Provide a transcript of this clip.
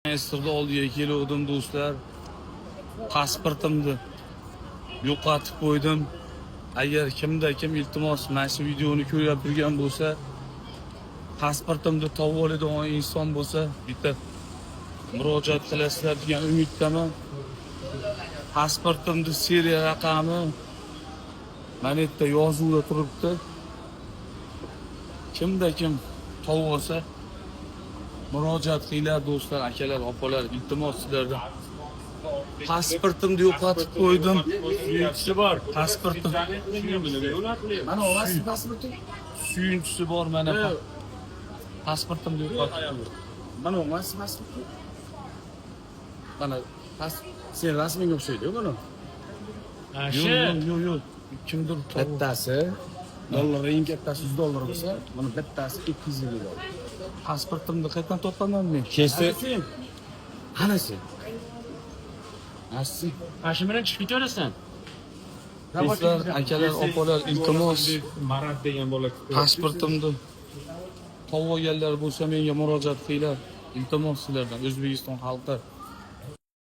Esirda oldiga keluvdim do'stlar. Pasportimni yo'qotib qo'ydim. Agar kim iltimos mana shu videoni ko'rib turgan bo'lsa, pasportimni topib oladigan inson bo'lsa, bitta murojaat qilasizlar degan umiddaman. Pasportimni seriya raqami mana bu yerda yozuvda turibdi. Kim topib olsa murojaat qilinglar do'stlar, akalar, opalar, iltimos sizlardan. Pasportimni yo'qotib qo'ydim. Suyunchisi bor. Pasportim. Mana olasiz pasportim. Suyunchisi bor mana. Pasportimni yo'qotib qo'ydim. Mana olasiz pasportim. Mana sen rasmingga o'xshaydi-ku buni. Yo'q. Kimdir bittasi dollar, eng kattasi $100 bo'lsa, buni bittasi $200. Pasportimni qayerdan topaman men? Kelsa Qanasi? Asli. mashina bilan chiqib ketaverasan. Do'stlar, akalar, opalar, iltimos Marat degan bola. pasportimni topib olganlar bo'lsa menga murojaat qilinglar. Iltimos sizlardan, O'zbekiston xalqi.